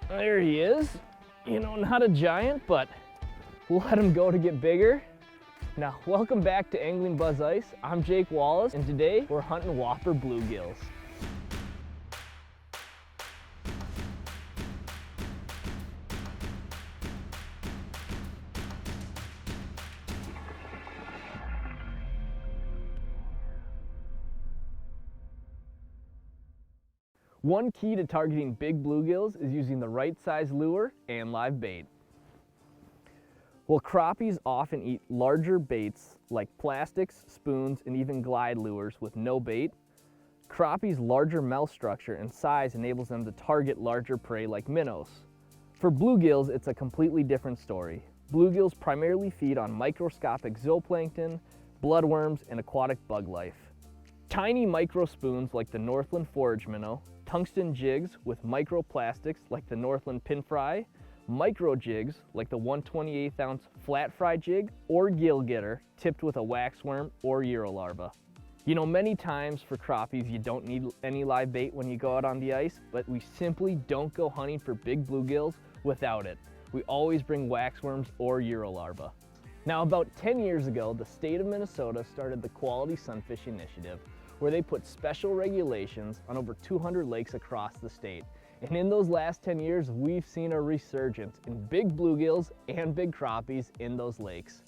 There he is. You know, not a giant, but we'll let him go to get bigger. Now, welcome back to AnglingBuzz Ice. I'm Jake Wallace, and today we're hunting whopper bluegills. One key to targeting big bluegills is using the right size lure and live bait. While crappies often eat larger baits like plastics, spoons, and even glide lures with no bait, crappies' larger mouth structure and size enables them to target larger prey like minnows. For bluegills, it's a completely different story. Bluegills primarily feed on microscopic zooplankton, bloodworms, and aquatic bug life. Tiny micro spoons like the Northland forage minnow, tungsten jigs with microplastics like the Northland pin fry, micro jigs like the 1/28 ounce flat fry jig, or gill getter tipped with a waxworm or Eurolarva. You know, many times for crappies you don't need any live bait when you go out on the ice, but we simply don't go hunting for big bluegills without it. We always bring waxworms or Eurolarva. Now, about 10 years ago, the state of Minnesota started the Quality Sunfish Initiative, where they put special regulations on over 200 lakes across the state. And in those last 10 years, we've seen a resurgence in big bluegills and big crappies in those lakes.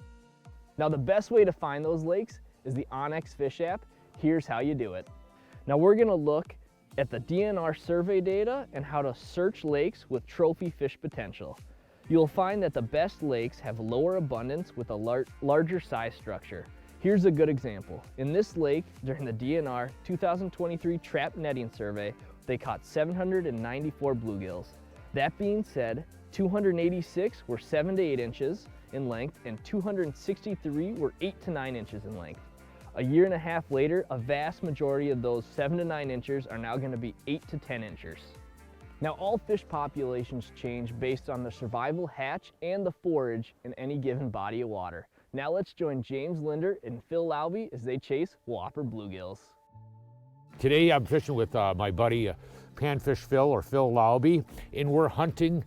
Now, the best way to find those lakes is the onX Fish app. Here's how you do it. Now, we're gonna look at the DNR survey data and how to search lakes with trophy fish potential. You'll find that the best lakes have lower abundance with a larger size structure. Here's a good example. In this lake, during the DNR 2023 Trap Netting Survey, they caught 794 bluegills. That being said, 286 were 7 to 8 inches in length and 263 were 8 to 9 inches in length. A year and a half later, a vast majority of those 7 to 9 inches are now going to be 8 to 10 inches. Now, all fish populations change based on the survival hatch and the forage in any given body of water. Now let's join James Linder and Phil Laube as they chase whopper bluegills. Today I'm fishing with my buddy Panfish Phil, or Phil Laube, and we're hunting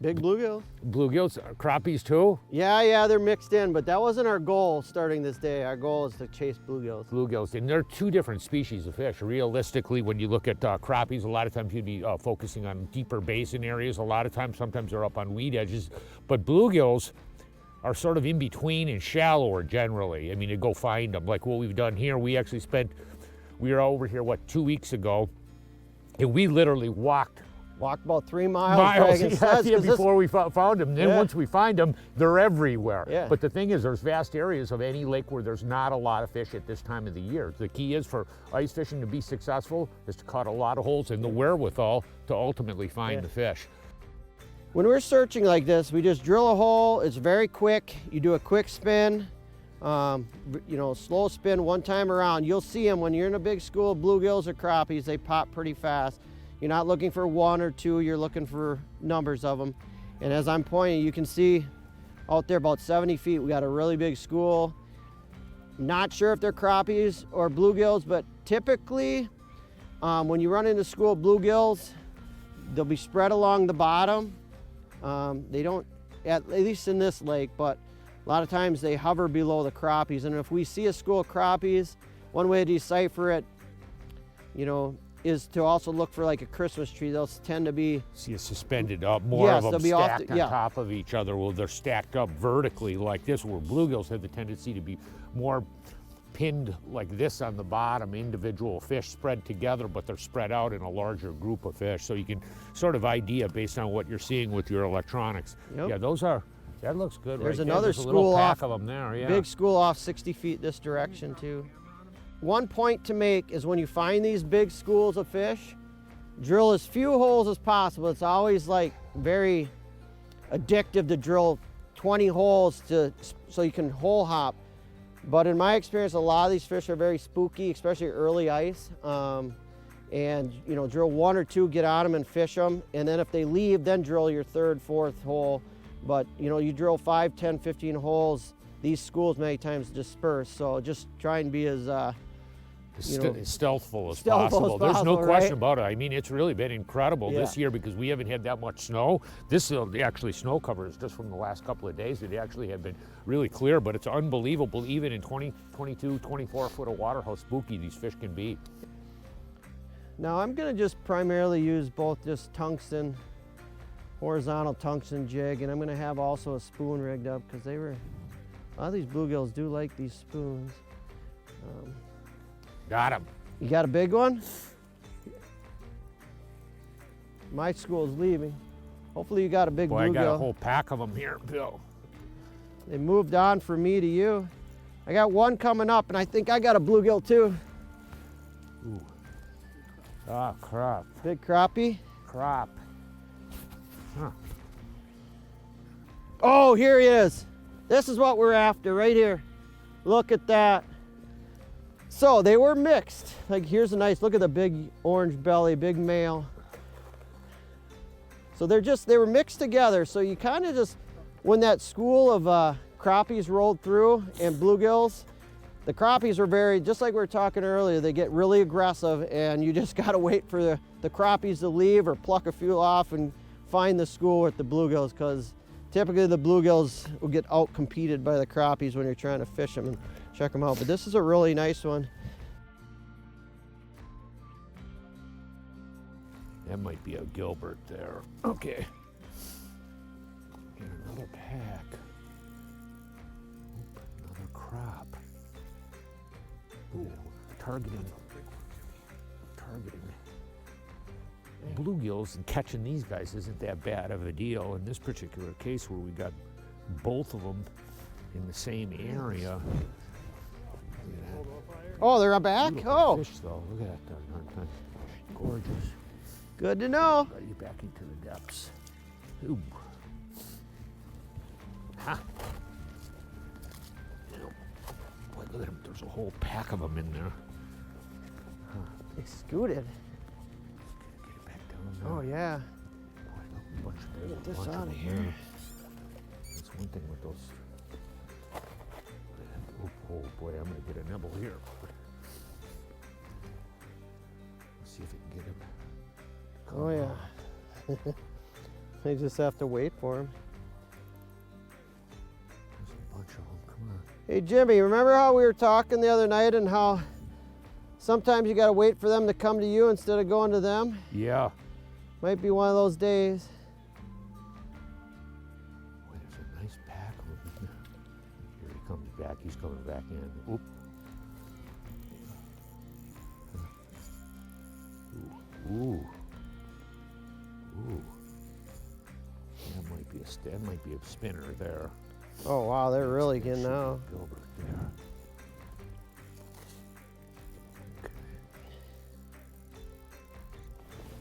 big bluegills. Bluegills, crappies too? Yeah, they're mixed in, but that wasn't our goal starting this day. Our goal is to chase bluegills. Bluegills, and they're two different species of fish. Realistically, when you look at crappies, a lot of times you'd be focusing on deeper basin areas. A lot of times, sometimes they're up on weed edges, but bluegills are sort of in between and shallower generally. I mean, to go find them, like what we've done here, we were over here, 2 weeks ago, and we literally walked about 3 miles before we found them. Then once we find them, they're everywhere. Yeah. But the thing is, there's vast areas of any lake where there's not a lot of fish at this time of the year. The key is for ice fishing to be successful is to cut a lot of holes and the wherewithal to ultimately find the fish. When we're searching like this, we just drill a hole. It's very quick. You do a quick spin, slow spin one time around. You'll see them when you're in a big school of bluegills or crappies. They pop pretty fast. You're not looking for 1 or 2, you're looking for numbers of them. And as I'm pointing, you can see out there about 70 feet, we got a really big school. Not sure if they're crappies or bluegills, but typically when you run into school of bluegills, they'll be spread along the bottom. They don't, at least in this lake, but a lot of times they hover below the crappies. And if we see a school of crappies, one way to decipher it, is to also look for like a Christmas tree. They'll tend to be suspended up, more of them stacked on top of each other. Well, they're stacked up vertically like this, where bluegills have the tendency to be more pinned like this on the bottom, individual fish spread together, but they're spread out in a larger group of fish. So you can sort of idea based on what you're seeing with your electronics. Yep. Yeah, that looks good. There's right another there. school a little pack off, of them there, yeah. Big school off 60 feet this direction too. One point to make is when you find these big schools of fish, drill as few holes as possible. It's always like very addictive to drill 20 holes so you can hole hop. But in my experience, a lot of these fish are very spooky, especially early ice. And drill 1 or 2, get on them and fish them. And then if they leave, then drill your 3rd, 4th hole. But you drill 5, 10, 15 holes, these schools many times disperse. So just try and be as As stealthful as stealthful as possible. There's no possible, question right? about it. I mean, it's really been incredible this Yeah. year because we haven't had that much snow. This actually snow covers just from the last couple of days. It actually have been really clear, but it's unbelievable even in 20, 22, 24 foot of water how spooky these fish can be. Now I'm gonna just primarily use both just tungsten, horizontal tungsten jig, and I'm gonna have also a spoon rigged up because a lot of these bluegills do like these spoons. Got him. You got a big one? My school's leaving. Hopefully you got a big Boy, I got a bluegill. whole pack of them here, Bill. They moved on from me to you. I got one coming up, and I think I got a bluegill too. Ooh. Ah, crap. Big crappie. Crap. Huh. Oh, here he is. This is what we're after right here. Look at that. So they were mixed. Like here's a nice, look at the big orange belly, big male. So they were mixed together. So you kind of just, when that school of crappies rolled through and bluegills, the crappies were very, just like we were talking earlier, they get really aggressive and you just gotta wait for the crappies to leave or pluck a few off and find the school with the bluegills, because typically the bluegills will get out competed by the crappies when you're trying to fish them and check them out. But this is a really nice one. That might be a Gilbert there. Okay. And another pack. Oop, another crop. Ooh, targeting. Bluegills, and catching these guys isn't that bad of a deal. In this particular case where we got both of them in the same area. Oh, they're back? Beautiful Oh, fish though. Look at that. Aren't they gorgeous? good to know. Right you back into the depths. Ooh. Ha. Boy, look at them. There's a whole pack of them in there. They scooted. Get it back down there. Oh yeah. Boy, look, there's Get a this bunch of out of them here. there. That's one thing with those. Oh boy, I'm gonna get a nibble here. Let's see if we can get him. Oh yeah. They just have to wait for him. There's a bunch of them. Come on. Hey Jimmy, remember how we were talking the other night and how sometimes you gotta wait for them to come to you instead of going to them? Yeah. Might be one of those days. Boy, there's a nice pack of them. Here he comes back. He's coming back in. Oop. Ooh. Ooh. That might be a spinner there. Oh wow, they're really getting out. Gilbert there. Okay.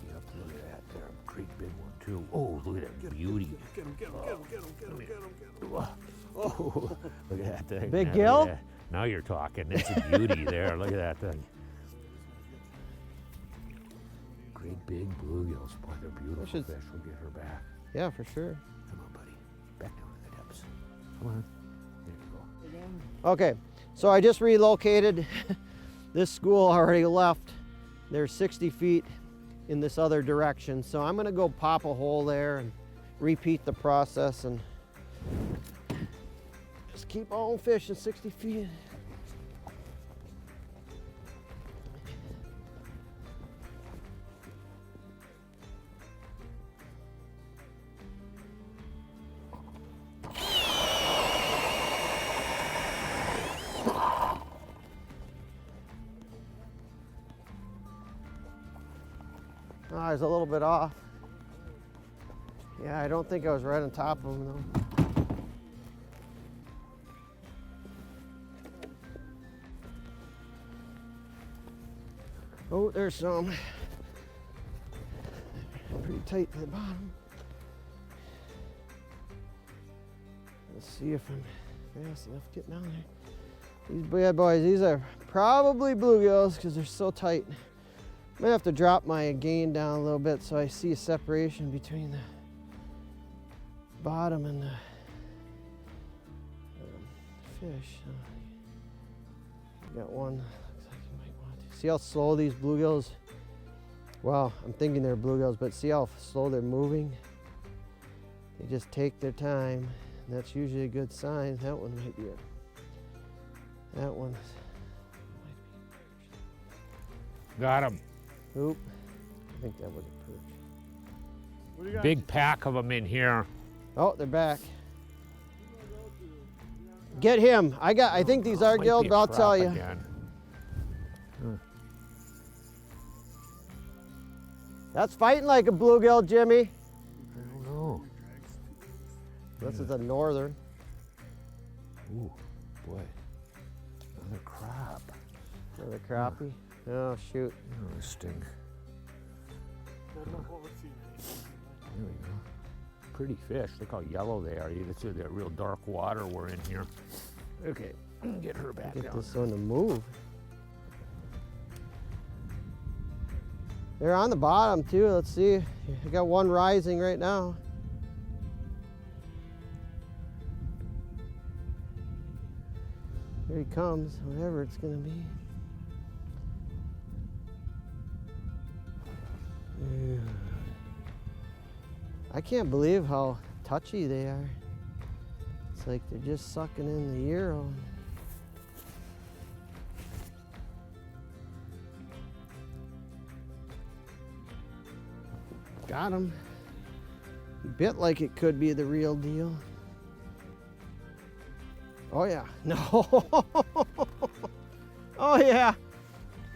Yep, look at that there. Great big one too. Oh, look at that beauty. Get him, get him, get him, get him, get him, get him, get him. Oh, look at that thing. Big Now, gill? look at that. Now you're talking. That's a beauty there. Look at that thing. Great big bluegills. Boy, they're beautiful should- fish. We'll get her back. Yeah, for sure. Come on, buddy. Back down in the depths. Come on. There you go. Okay, so I just relocated. This school already left. They're 60 feet in this other direction. So I'm gonna go pop a hole there and repeat the process and just keep on fishing 60 feet. Oh, I was a little bit off. Yeah, I don't think I was right on top of them though. Oh, there's some. Pretty tight to the bottom. Let's see if I'm fast enough getting down there. These bad boys, these are probably bluegills because they're so tight. I'm gonna have to drop my gain down a little bit so I see a separation between the bottom and the fish. Got one, looks like you might want to See how slow these bluegills, well, I'm thinking they're bluegills, but see how slow they're moving? They just take their time, and that's usually a good sign. That one might be that one. Got him. Oop, I think that was a perch. What do you got? Big pack of them in here. Oh, they're back. Get him. I think these are Might gilled, be a but I'll crop tell you. again. That's fighting like a bluegill, Jimmy. I don't know. This is a northern. Ooh, boy. Another crab. Another crappie. Oh, shoot. Interesting. Well, no, well, let's see. There we go. Pretty fish. Look how yellow they are. You can see that real dark water we're in here. Okay, get her back Get down. this one to move. They're on the bottom too. Let's see. I got one rising right now. Here he comes, whatever it's gonna be. Yeah. I can't believe how touchy they are. It's like they're just sucking in the Euro. Got him. Bit like it could be the real deal. Oh yeah, no. Oh yeah.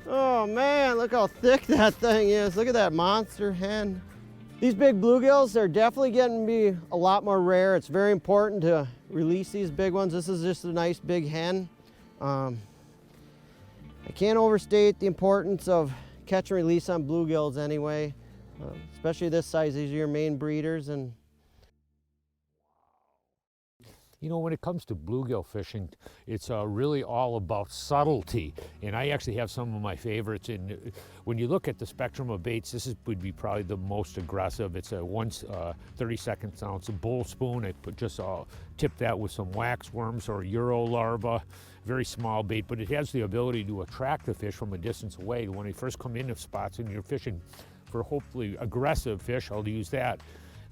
Oh man, look how thick that thing is. Look at that monster hen. These big bluegills, they're definitely getting to be a lot more rare. It's very important to release these big ones. This is just a nice big hen. I can't overstate the importance of catch and release on bluegills anyway. Especially this size, these are your main breeders. And You know, when it comes to bluegill fishing, it's really all about subtlety. And I actually have some of my favorites. And when you look at the spectrum of baits, would be probably the most aggressive. It's a 32nd ounce bull spoon. I just tip that with some wax worms or Euro larva. Very small bait, but it has the ability to attract the fish from a distance away. When they first come into spots and you're fishing for hopefully aggressive fish, I'll use that.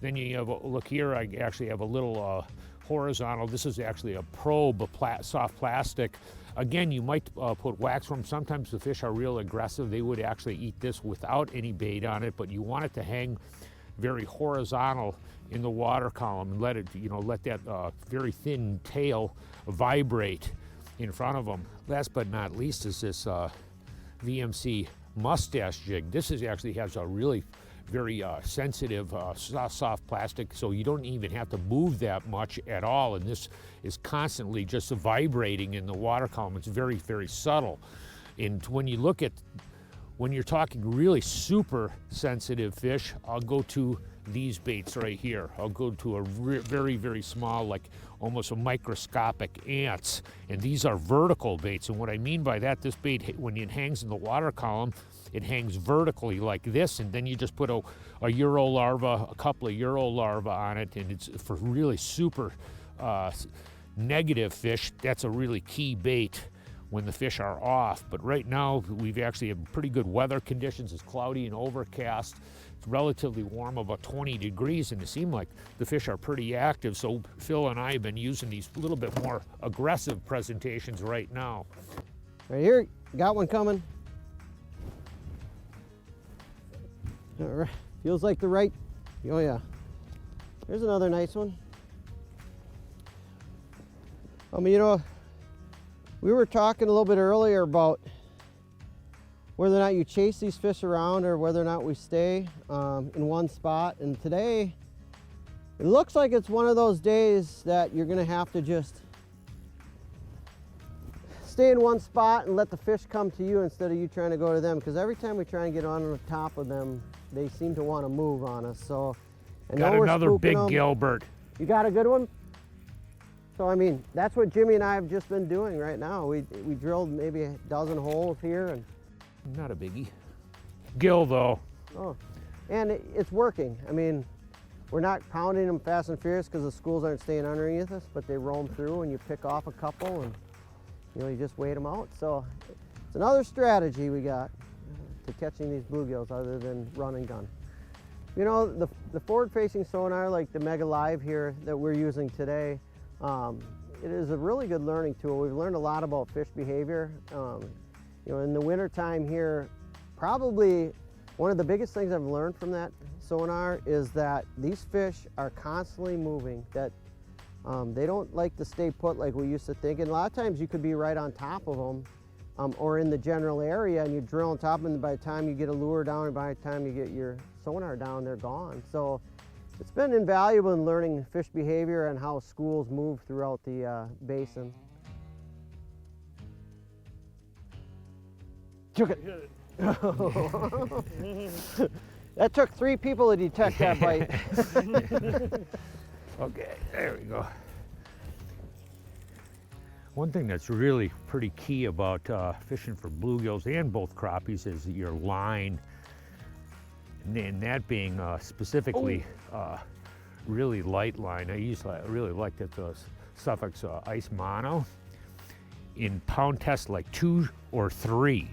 Then you have, look here, I actually have a little horizontal. This is actually a probe, a soft plastic. Again, you might put wax worm. Sometimes the fish are real aggressive. They would actually eat this without any bait on it, but you want it to hang very horizontal in the water column and let it, let that very thin tail vibrate in front of them. Last but not least is this VMC mustache jig. This actually has a really very sensitive soft plastic, so you don't even have to move that much at all, and this is constantly just vibrating in the water column. It's very, very subtle. And when you're talking really super sensitive fish, I'll go to these baits right here. I'll go to a very, very small, like almost a microscopic ants, and these are vertical baits. And what I mean by that, this bait, when it hangs in the water column, it hangs vertically like this, and then you just put a Euro larva, a couple of Euro larvae on it, and it's for really super negative fish. That's a really key bait when the fish are off. But right now, we've actually have pretty good weather conditions. It's cloudy and overcast. It's relatively warm, about 20 degrees, and it seems like the fish are pretty active. So Phil and I have been using these a little bit more aggressive presentations right now. right here, got one coming. All right. Feels like the right, oh yeah. There's another nice one. We were talking a little bit earlier about whether or not you chase these fish around or whether or not we stay in one spot. And today, it looks like it's one of those days that you're gonna have to just stay in one spot and let the fish come to you instead of you trying to go to them. Because every time we try and get on the top of them, they seem to want to move on us. So I know we're Another spooking big them. Gilbert. You got a good one? So I mean, that's what Jimmy and I have just been doing right now. We drilled maybe a dozen holes here, and Not a biggie. Gill though. and it's working. I mean, we're not pounding them fast and furious because the schools aren't staying underneath us, but they roam through and you pick off a couple and you just wait them out. So It's another strategy we got to catching these bluegills other than run and gun. You know, the forward-facing sonar like the Mega Live here that we're using today, it is a really good learning tool. We've learned a lot about fish behavior. You know, in the winter time here, probably one of the biggest things I've learned from that sonar is that these fish are constantly moving, that they don't like to stay put like we used to think. And a lot of times you could be right on top of them or in the general area, and you drill on top of them, and by the time you get a lure down and by the time you get your sonar down, they're gone. So it's been invaluable in learning fish behavior and how schools move throughout the basin. Took it. Hit it. That took 3 people to detect that bite. Okay, there we go. One thing that's really pretty key about fishing for bluegills and both crappies is your line, and that being specifically really light line. I really like that Suffix Ice Mono. In pound tests like 2 or 3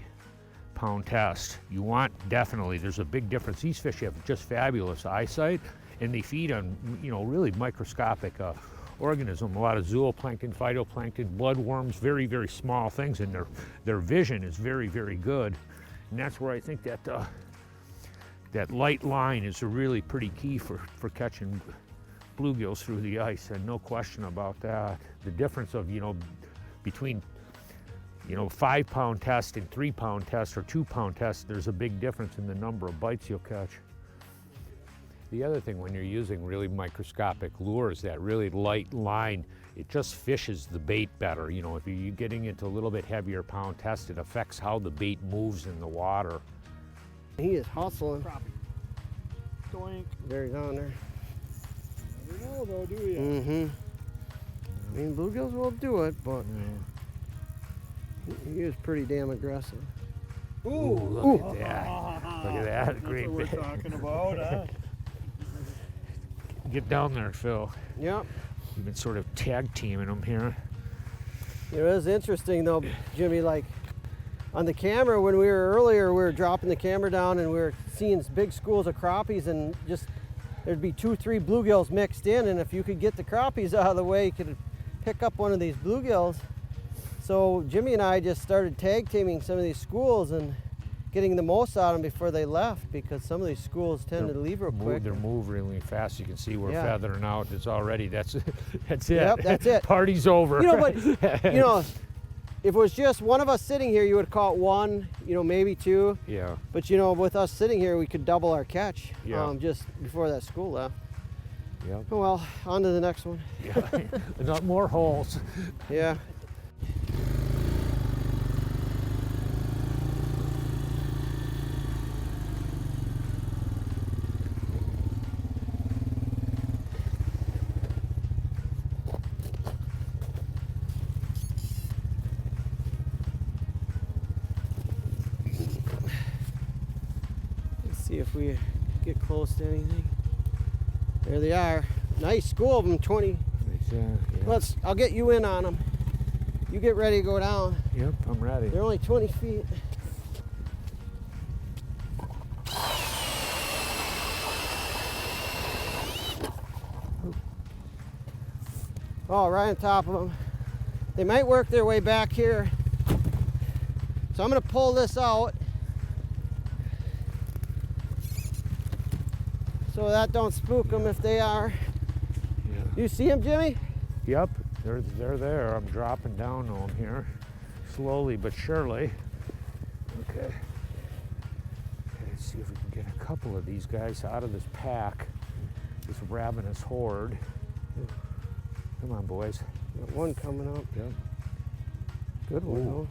pound test, you want definitely, there's a big difference. These fish have just fabulous eyesight, and they feed on, you know, really microscopic organism, a lot of zooplankton, phytoplankton, bloodworms, very, very small things, and their vision is very, very good. And that's where I think that that light line is really pretty key for catching bluegills through the ice, and no question about that. The difference of, you know, between, you know, 5 pound test and 3 pound test or 2 pound test, there's a big difference in the number of bites you'll catch. The other thing, when you're using really microscopic lures, that really light line, it just fishes the bait better. You know, if you're getting into a little bit heavier pound test, it affects how the bait moves in the water. He is hustling. Crappie. Doink. There he's on there. Never know though, do you? Mm-hmm. I mean, bluegills will do it, but he is pretty damn aggressive. Ooh, look at that. Look at that. That's Great what we're bait. talking about, huh? Get down there, Phil. Yep. We've been sort of tag teaming them here. You know, it was interesting though, Jimmy, like on the camera when we were earlier, we were dropping the camera down and we were seeing big schools of crappies, and just there'd be 2 or 3 bluegills mixed in, and if you could get the crappies out of the way, you could pick up one of these bluegills. So Jimmy and I just started tag teaming some of these schools and getting the most out of them before they left, because some of these schools tend to leave real quick. They move really fast. You can see we're Yeah. feathering out. It's already, that's it. Yep, that's it. Party's over. You know, but you know, if it was just one of us sitting here, you would have caught 1, you know, maybe 2. Yeah. But you know, with us sitting here, we could double our catch Yeah. just before that school left. Yep. Oh, well, on to the next one. Yeah. Not more holes. Yeah. Let's see if we get close to anything. There they are. Nice school of them, 20. Yeah. I'll get you in on them. You get ready to go down. Yep, I'm ready. They're only 20 feet. Oh, right on top of them. They might work their way back here. So I'm gonna pull this out so that don't spook them if they are. Yeah. You see them, Jimmy? Yep, they're there. I'm dropping down on them here, slowly but surely. Okay. Let's see if we can get a couple of these guys out of this pack, this ravenous horde. Come on, boys. Got one coming up. Yep. Good one, Ooh. though.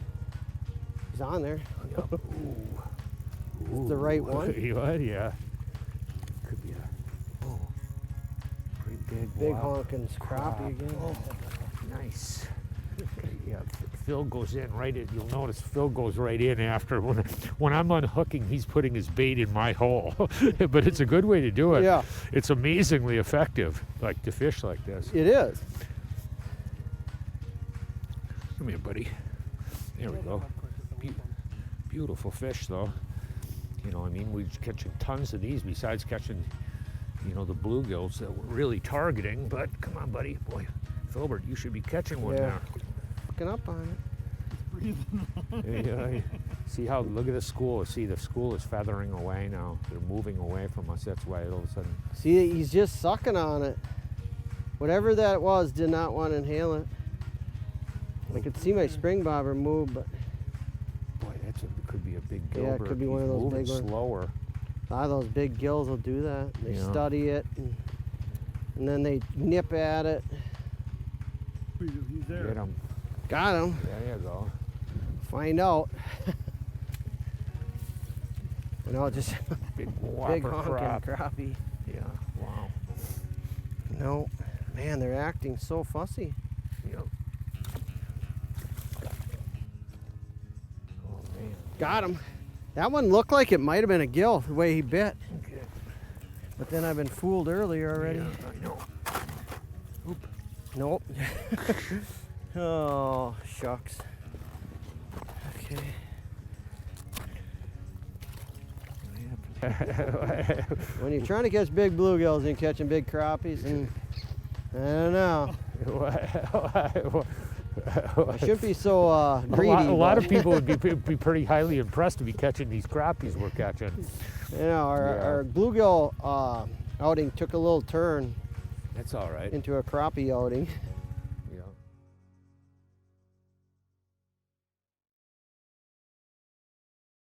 He's on there. Yep. Ooh. It's the right one. You what? Yeah. Could be a pretty big, Big wow, honking crappie again. Oh, nice. Okay, yeah, Phil goes in right in. You'll notice Phil goes right in after. When I'm unhooking, he's putting his bait in my hole. But it's a good way to do it. Yeah. It's amazingly effective, like to fish like this. It is. Come here, buddy. There we go. Beautiful fish, though. You know, I mean, we're catching tons of these besides catching, you know, the bluegills that we're really targeting. But come on, buddy. Boy, Filbert, you should be catching one Yeah. Looking up on now. Yeah, see how, look at the school. See, the school is feathering away now. They're moving away from us. That's why all of a sudden. it. See, he's just sucking on it. Whatever that was did not want to inhale it. I could see my spring bobber move, but Boy, could be a big Yeah, it gilbert. could be one of He's those moving big ones. slower. a lot of those big gills will do that. They Yeah. study it, and then they nip at it. He's there. Get him. Got him. There you go. Find out. You know, just Big big whopper honking crop. crappie. Yeah, wow. No, man, they're acting so fussy. Yep. Oh, man. Got him. That one looked like it might have been a gill the way he bit, Okay. but then I've been fooled earlier already. Yeah, I know. Oop. Nope. Oh, shucks. Okay. When you're trying to catch big bluegills and you're catching big crappies, and I don't know. I shouldn't be so greedy. A lot but, of people would be pretty highly impressed to be catching these crappies we're catching. you know, our bluegill outing took a little turn That's all right. into a crappie outing.